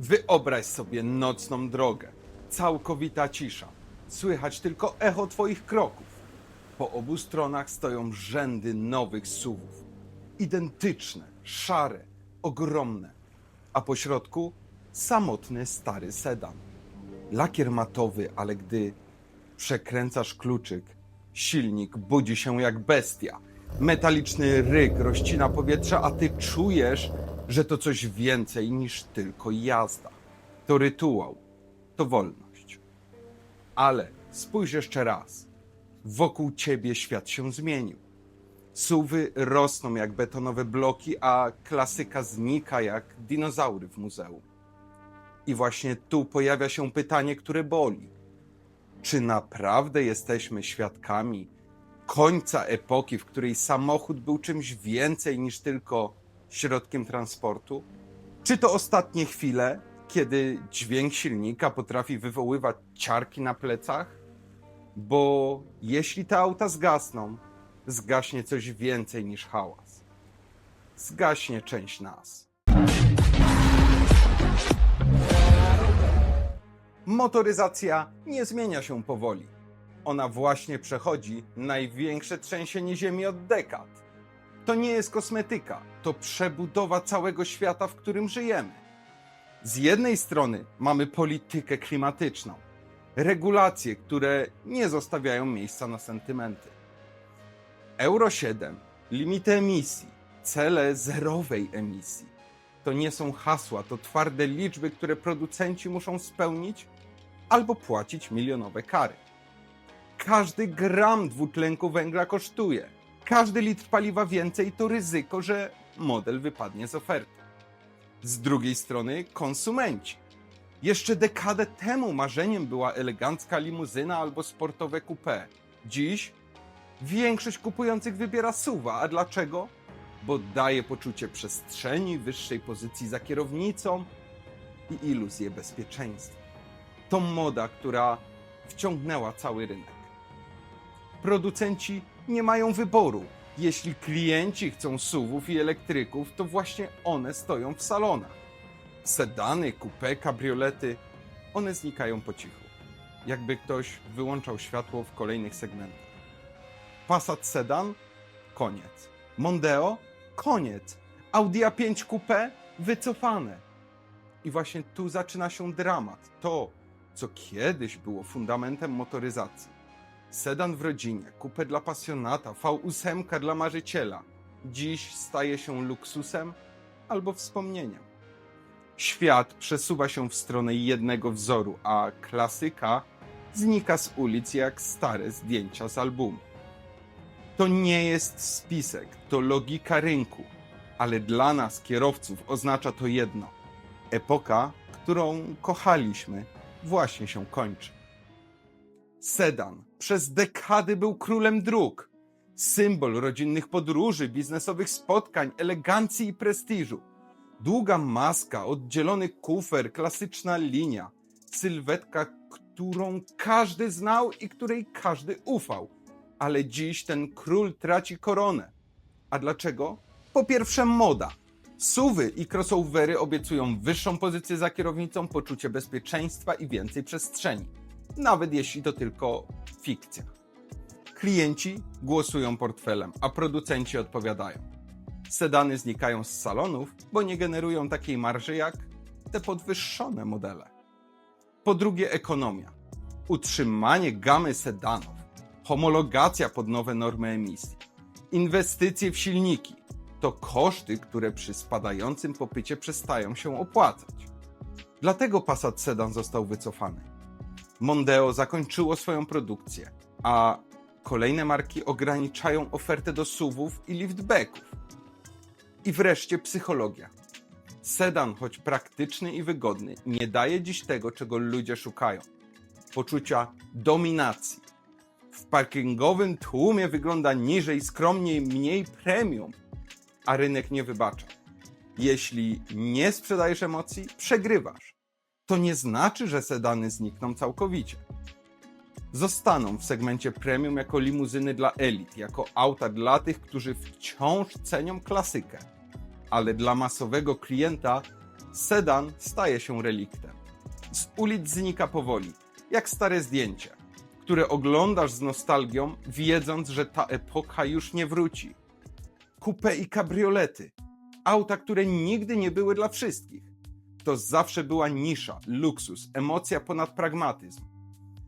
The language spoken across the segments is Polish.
Wyobraź sobie nocną drogę. Całkowita cisza. Słychać tylko echo twoich kroków. Po obu stronach stoją rzędy nowych SUV-ów. Identyczne, szare, ogromne. A po środku samotny stary sedan. Lakier matowy, ale gdy przekręcasz kluczyk, silnik budzi się jak bestia. Metaliczny ryk rozcina powietrze, a ty czujesz, że to coś więcej niż tylko jazda. To rytuał, to wolność. Ale spójrz jeszcze raz. Wokół ciebie świat się zmienił. SUV-y rosną jak betonowe bloki, a klasyka znika jak dinozaury w muzeum. I właśnie tu pojawia się pytanie, które boli. Czy naprawdę jesteśmy świadkami końca epoki, w której samochód był czymś więcej niż tylko środkiem transportu? Czy to ostatnie chwile, kiedy dźwięk silnika potrafi wywoływać ciarki na plecach? Bo jeśli te auta zgasną, zgaśnie coś więcej niż hałas. Zgaśnie część nas. Motoryzacja nie zmienia się powoli. Ona właśnie przechodzi największe trzęsienie ziemi od dekad. To nie jest kosmetyka, to przebudowa całego świata, w którym żyjemy. Z jednej strony mamy politykę klimatyczną, regulacje, które nie zostawiają miejsca na sentymenty. Euro 7, limity emisji, cele zerowej emisji. To nie są hasła, to twarde liczby, które producenci muszą spełnić albo płacić milionowe kary. Każdy gram dwutlenku węgla kosztuje. Każdy litr paliwa więcej to ryzyko, że model wypadnie z oferty. Z drugiej strony konsumenci. Jeszcze dekadę temu marzeniem była elegancka limuzyna albo sportowe coupé. Dziś większość kupujących wybiera SUV-a. A dlaczego? Bo daje poczucie przestrzeni, wyższej pozycji za kierownicą i iluzję bezpieczeństwa. To moda, która wciągnęła cały rynek. Producenci nie mają wyboru. Jeśli klienci chcą SUV-ów i elektryków, to właśnie one stoją w salonach. Sedany, coupé, kabriolety, one znikają po cichu. Jakby ktoś wyłączał światło w kolejnych segmentach. Passat sedan? Koniec. Mondeo? Koniec. Audi A5 coupé? Wycofane. I właśnie tu zaczyna się dramat. To, co kiedyś było fundamentem motoryzacji. Sedan w rodzinie, coupé dla pasjonata, V8 dla marzyciela. Dziś staje się luksusem albo wspomnieniem. Świat przesuwa się w stronę jednego wzoru, a klasyka znika z ulic jak stare zdjęcia z albumu. To nie jest spisek, to logika rynku, ale dla nas, kierowców, oznacza to jedno. Epoka, którą kochaliśmy, właśnie się kończy. Sedan przez dekady był królem dróg. Symbol rodzinnych podróży, biznesowych spotkań, elegancji i prestiżu. Długa maska, oddzielony kufer, klasyczna linia. Sylwetka, którą każdy znał i której każdy ufał. Ale dziś ten król traci koronę. A dlaczego? Po pierwsze moda. SUV-y i crossovery obiecują wyższą pozycję za kierownicą, poczucie bezpieczeństwa i więcej przestrzeni. Nawet jeśli to tylko fikcja. Klienci głosują portfelem, a producenci odpowiadają. Sedany znikają z salonów, bo nie generują takiej marży jak te podwyższone modele. Po drugie ekonomia. Utrzymanie gamy sedanów, homologacja pod nowe normy emisji, inwestycje w silniki to koszty, które przy spadającym popycie przestają się opłacać. Dlatego Passat sedan został wycofany. Mondeo zakończyło swoją produkcję, a kolejne marki ograniczają ofertę do SUV-ów i liftbacków. I wreszcie psychologia. Sedan, choć praktyczny i wygodny, nie daje dziś tego, czego ludzie szukają. Poczucia dominacji. W parkingowym tłumie wygląda niżej, skromniej, mniej premium, a rynek nie wybacza. Jeśli nie sprzedajesz emocji, przegrywasz. To nie znaczy, że sedany znikną całkowicie. Zostaną w segmencie premium jako limuzyny dla elit, jako auta dla tych, którzy wciąż cenią klasykę. Ale dla masowego klienta Sedan staje się reliktem. Z ulic znika powoli, jak stare zdjęcie, które oglądasz z nostalgią, wiedząc, że ta epoka już nie wróci. Coupé i kabriolety. Auta, które nigdy nie były dla wszystkich. To zawsze była nisza, luksus, emocja ponad pragmatyzm.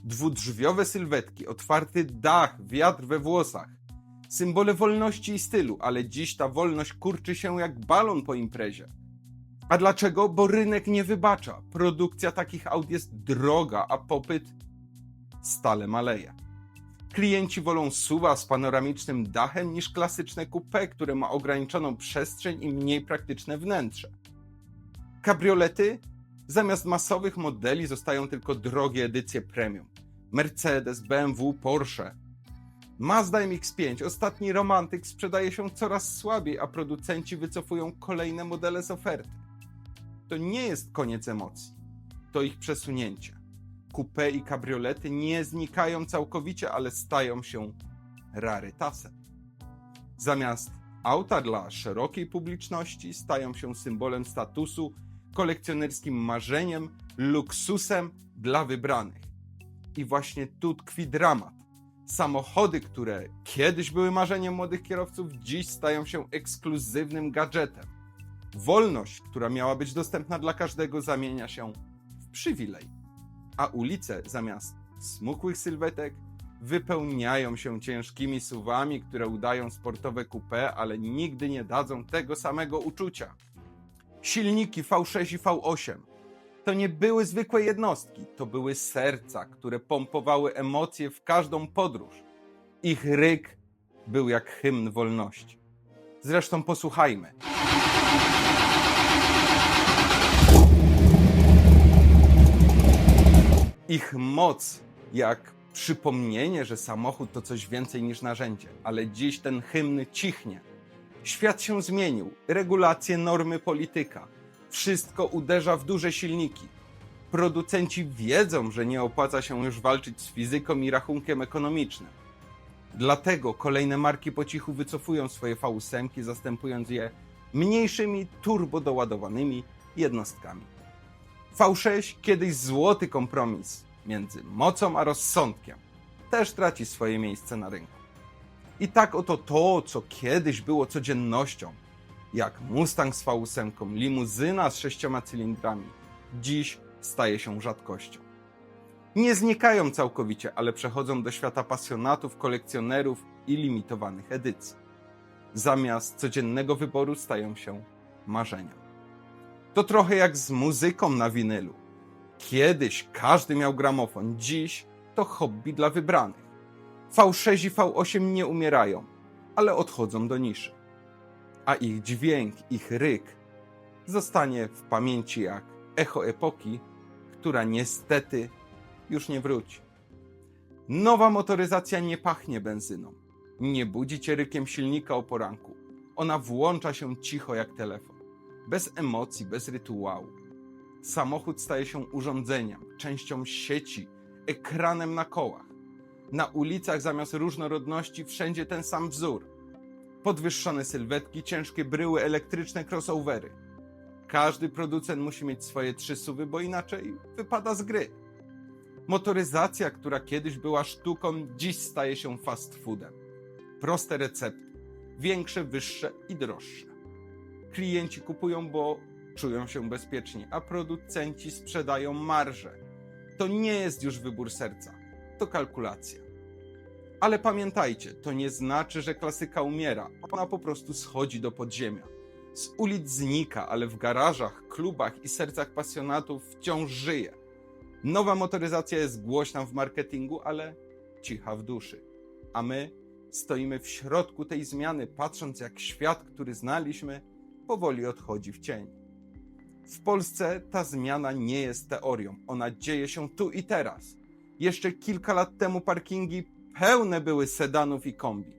Dwudrzwiowe sylwetki, otwarty dach, wiatr we włosach. Symbole wolności i stylu, ale dziś ta wolność kurczy się jak balon po imprezie. A dlaczego? Bo rynek nie wybacza. Produkcja takich aut jest droga, a popyt stale maleje. Klienci wolą SUV-a z panoramicznym dachem niż klasyczne coupé, które ma ograniczoną przestrzeń i mniej praktyczne wnętrze. Kabriolety? Zamiast masowych modeli zostają tylko drogie edycje premium. Mercedes, BMW, Porsche. Mazda MX-5, ostatni romantyk, sprzedaje się coraz słabiej, a producenci wycofują kolejne modele z oferty. To nie jest koniec emocji, to ich przesunięcie. Coupé i kabriolety nie znikają całkowicie, ale stają się rarytasem. Zamiast auta dla szerokiej publiczności stają się symbolem statusu, kolekcjonerskim marzeniem, luksusem dla wybranych. I właśnie tu tkwi dramat. Samochody, które kiedyś były marzeniem młodych kierowców, dziś stają się ekskluzywnym gadżetem. Wolność, która miała być dostępna dla każdego, zamienia się w przywilej. A ulice zamiast smukłych sylwetek wypełniają się ciężkimi SUV-ami, które udają sportowe coupé, ale nigdy nie dadzą tego samego uczucia. Silniki V6 i V8 to nie były zwykłe jednostki, to były serca, które pompowały emocje w każdą podróż. Ich ryk był jak hymn wolności. Zresztą posłuchajmy. Ich moc jak przypomnienie, że samochód to coś więcej niż narzędzie, ale dziś ten hymn cichnie. Świat się zmienił, regulacje, normy, polityka. Wszystko uderza w duże silniki. Producenci wiedzą, że nie opłaca się już walczyć z fizyką i rachunkiem ekonomicznym. Dlatego kolejne marki po cichu wycofują swoje V8, zastępując je mniejszymi, turbodoładowanymi jednostkami. V6, kiedyś złoty kompromis między mocą a rozsądkiem, też traci swoje miejsce na rynku. I tak oto to, co kiedyś było codziennością, jak Mustang z V8, limuzyna z 6 cylindrami, dziś staje się rzadkością. Nie znikają całkowicie, ale przechodzą do świata pasjonatów, kolekcjonerów i limitowanych edycji. Zamiast codziennego wyboru stają się marzeniem. To trochę jak z muzyką na winylu. Kiedyś każdy miał gramofon, dziś to hobby dla wybranych. V6 i V8 nie umierają, ale odchodzą do niszy. A ich dźwięk, ich ryk zostanie w pamięci jak echo epoki, która niestety już nie wróci. Nowa motoryzacja nie pachnie benzyną. Nie budzi cię rykiem silnika o poranku. Ona włącza się cicho jak telefon. Bez emocji, bez rytuału. Samochód staje się urządzeniem, częścią sieci, ekranem na kołach. Na ulicach zamiast różnorodności wszędzie ten sam wzór. Podwyższone sylwetki, ciężkie bryły, elektryczne crossovery. Każdy producent musi mieć swoje 3 SUV-y, bo inaczej wypada z gry. Motoryzacja, która kiedyś była sztuką, dziś staje się fast foodem. Proste recepty, większe, wyższe i droższe. Klienci kupują, bo czują się bezpiecznie, a producenci sprzedają marżę. To nie jest już wybór serca, to kalkulacja. Ale pamiętajcie, to nie znaczy, że klasyka umiera. Ona po prostu schodzi do podziemia. Z ulic znika, ale w garażach, klubach i sercach pasjonatów wciąż żyje. Nowa motoryzacja jest głośna w marketingu, ale cicha w duszy. A my stoimy w środku tej zmiany, patrząc jak świat, który znaliśmy, powoli odchodzi w cień. W Polsce ta zmiana nie jest teorią, ona dzieje się tu i teraz. Jeszcze kilka lat temu parkingi pełne były sedanów i kombi.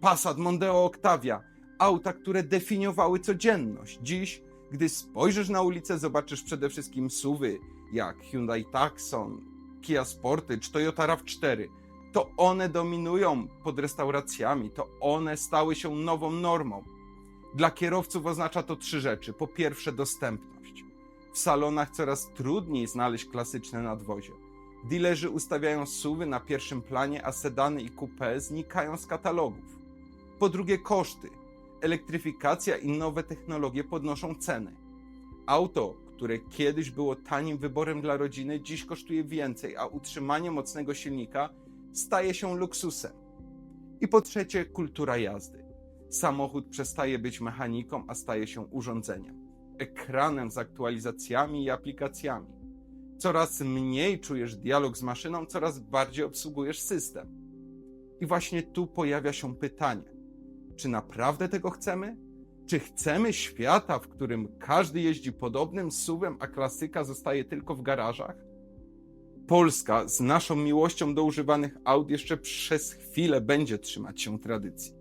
Passat, Mondeo, Octavia, auta, które definiowały codzienność. Dziś, gdy spojrzysz na ulicę, zobaczysz przede wszystkim SUV-y, jak Hyundai Tucson, Kia Sportage, Toyota RAV4. To one dominują pod restauracjami, to one stały się nową normą. Dla kierowców oznacza to 3 rzeczy. Po pierwsze, dostępność. W salonach coraz trudniej znaleźć klasyczne nadwozie. Dilerzy ustawiają SUV-y na pierwszym planie, a sedany i coupé znikają z katalogów. Po drugie, koszty. Elektryfikacja i nowe technologie podnoszą ceny. Auto, które kiedyś było tanim wyborem dla rodziny, dziś kosztuje więcej, a utrzymanie mocnego silnika staje się luksusem. I po trzecie, kultura jazdy. Samochód przestaje być mechaniką, a staje się urządzeniem. Ekranem z aktualizacjami i aplikacjami. Coraz mniej czujesz dialog z maszyną, coraz bardziej obsługujesz system. I właśnie tu pojawia się pytanie, czy naprawdę tego chcemy? Czy chcemy świata, w którym każdy jeździ podobnym SUV-em, a klasyka zostaje tylko w garażach? Polska z naszą miłością do używanych aut jeszcze przez chwilę będzie trzymać się tradycji.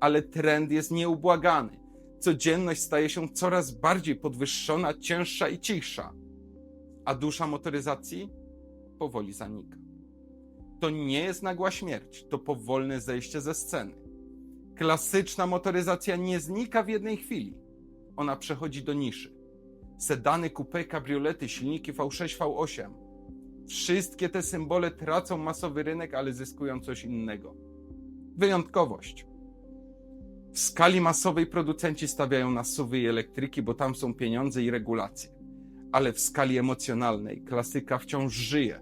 Ale trend jest nieubłagany. Codzienność staje się coraz bardziej podwyższona, cięższa i cichsza. A dusza motoryzacji powoli zanika. To nie jest nagła śmierć, to powolne zejście ze sceny. Klasyczna motoryzacja nie znika w jednej chwili. Ona przechodzi do niszy. Sedany, coupé, kabriolety, silniki V6, V8. Wszystkie te symbole tracą masowy rynek, ale zyskują coś innego. Wyjątkowość. W skali masowej producenci stawiają na SUV-y i elektryki, bo tam są pieniądze i regulacje. Ale w skali emocjonalnej klasyka wciąż żyje.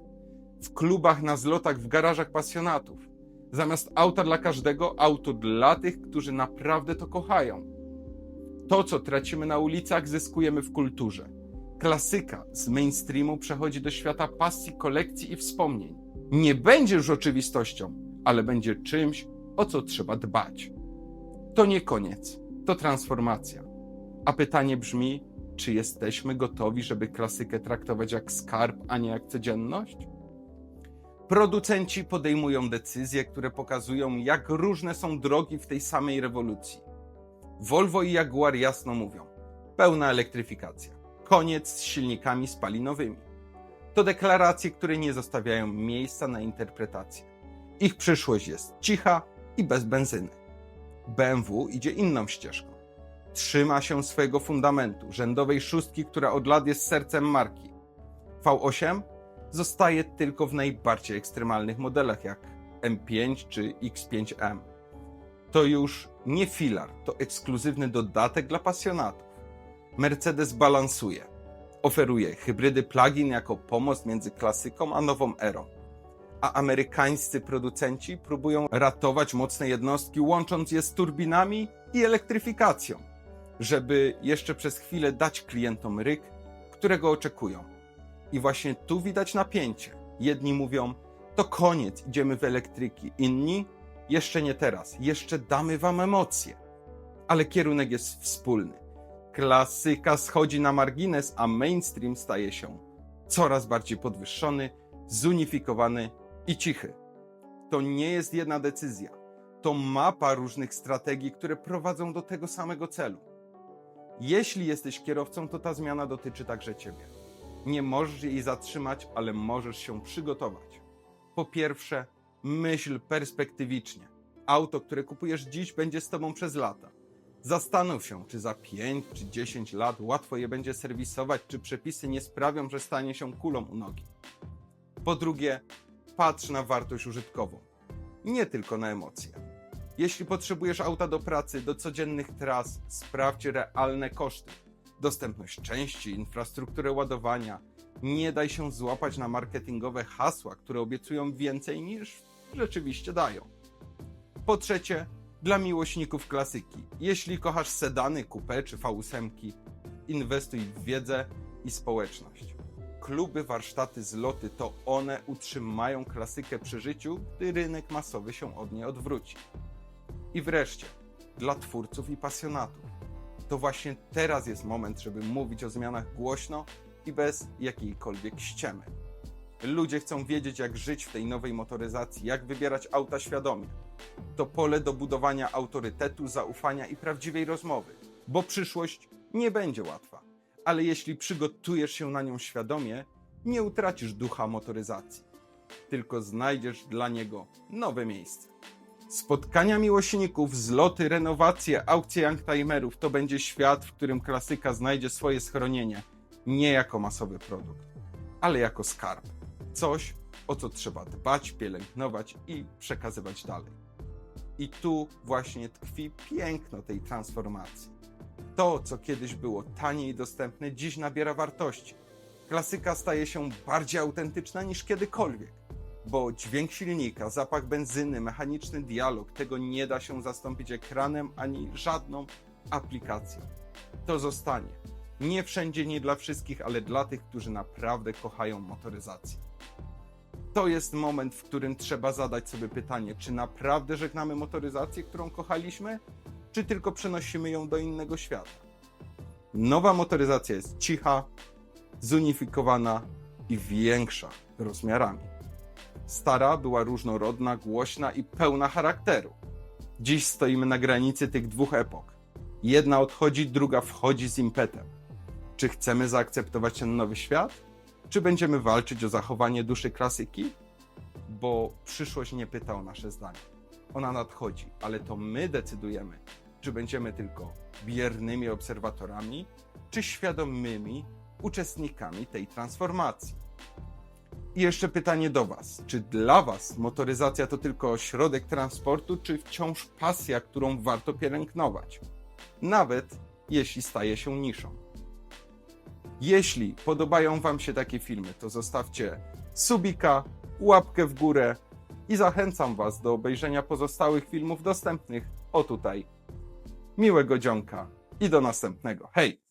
W klubach, na zlotach, w garażach pasjonatów. Zamiast auta dla każdego, auto dla tych, którzy naprawdę to kochają. To, co tracimy na ulicach, zyskujemy w kulturze. Klasyka z mainstreamu przechodzi do świata pasji, kolekcji i wspomnień. Nie będzie już oczywistością, ale będzie czymś, o co trzeba dbać. To nie koniec, to transformacja. A pytanie brzmi, czy jesteśmy gotowi, żeby klasykę traktować jak skarb, a nie jak codzienność? Producenci podejmują decyzje, które pokazują, jak różne są drogi w tej samej rewolucji. Volvo i Jaguar jasno mówią: pełna elektryfikacja, koniec z silnikami spalinowymi. To deklaracje, które nie zostawiają miejsca na interpretację. Ich przyszłość jest cicha i bez benzyny. BMW idzie inną ścieżką. Trzyma się swojego fundamentu, rzędowej szóstki, która od lat jest sercem marki. V8 zostaje tylko w najbardziej ekstremalnych modelach jak M5 czy X5M. To już nie filar, to ekskluzywny dodatek dla pasjonatów. Mercedes balansuje. Oferuje hybrydy plug-in jako pomost między klasyką a nową erą. A amerykańscy producenci próbują ratować mocne jednostki, łącząc je z turbinami i elektryfikacją, żeby jeszcze przez chwilę dać klientom ryk, którego oczekują. I właśnie tu widać napięcie. Jedni mówią: to koniec, idziemy w elektryki. Inni: jeszcze nie teraz, jeszcze damy wam emocje. Ale kierunek jest wspólny. Klasyka schodzi na margines, a mainstream staje się coraz bardziej podwyższony, zunifikowany i cichy. To nie jest jedna decyzja. To mapa różnych strategii, które prowadzą do tego samego celu. Jeśli jesteś kierowcą, to ta zmiana dotyczy także ciebie. Nie możesz jej zatrzymać, ale możesz się przygotować. Po pierwsze, myśl perspektywicznie. Auto, które kupujesz dziś, będzie z tobą przez lata. Zastanów się, czy za 5 czy 10 lat łatwo je będzie serwisować, czy przepisy nie sprawią, że stanie się kulą u nogi. Po drugie, patrz na wartość użytkową, nie tylko na emocje. Jeśli potrzebujesz auta do pracy, do codziennych tras, sprawdź realne koszty. Dostępność części, infrastrukturę ładowania. Nie daj się złapać na marketingowe hasła, które obiecują więcej niż rzeczywiście dają. Po trzecie, dla miłośników klasyki. Jeśli kochasz sedany, coupé czy V8, inwestuj w wiedzę i społeczność. Kluby, warsztaty, zloty to one utrzymają klasykę przy życiu, gdy rynek masowy się od niej odwróci. I wreszcie, dla twórców i pasjonatów. To właśnie teraz jest moment, żeby mówić o zmianach głośno i bez jakiejkolwiek ściemy. Ludzie chcą wiedzieć, jak żyć w tej nowej motoryzacji, jak wybierać auta świadomie. To pole do budowania autorytetu, zaufania i prawdziwej rozmowy, bo przyszłość nie będzie łatwa. Ale jeśli przygotujesz się na nią świadomie, nie utracisz ducha motoryzacji, tylko znajdziesz dla niego nowe miejsce. Spotkania miłośników, zloty, renowacje, aukcje youngtimerów to będzie świat, w którym klasyka znajdzie swoje schronienie. nie jako masowy produkt, ale jako skarb. Coś, o co trzeba dbać, pielęgnować i przekazywać dalej. I tu właśnie tkwi piękno tej transformacji. To, co kiedyś było tanie i dostępne, dziś nabiera wartości. Klasyka staje się bardziej autentyczna niż kiedykolwiek, bo dźwięk silnika, zapach benzyny, mechaniczny dialog, tego nie da się zastąpić ekranem ani żadną aplikacją. To zostanie. Nie wszędzie, nie dla wszystkich, ale dla tych, którzy naprawdę kochają motoryzację. To jest moment, w którym trzeba zadać sobie pytanie, czy naprawdę żegnamy motoryzację, którą kochaliśmy, czy tylko przenosimy ją do innego świata. Nowa motoryzacja jest cicha, zunifikowana i większa rozmiarami. Stara była różnorodna, głośna i pełna charakteru. Dziś stoimy na granicy tych dwóch epok. Jedna odchodzi, druga wchodzi z impetem. Czy chcemy zaakceptować ten nowy świat? Czy będziemy walczyć o zachowanie duszy klasyki? Bo przyszłość nie pyta o nasze zdanie. Ona nadchodzi, ale to my decydujemy, czy będziemy tylko biernymi obserwatorami, czy świadomymi uczestnikami tej transformacji. I jeszcze pytanie do Was. Czy dla Was motoryzacja to tylko środek transportu, czy wciąż pasja, którą warto pielęgnować? Nawet jeśli staje się niszą. Jeśli podobają Wam się takie filmy, to zostawcie subika, łapkę w górę i zachęcam Was do obejrzenia pozostałych filmów dostępnych o tutaj. Miłego dzionka i do następnego. Hej!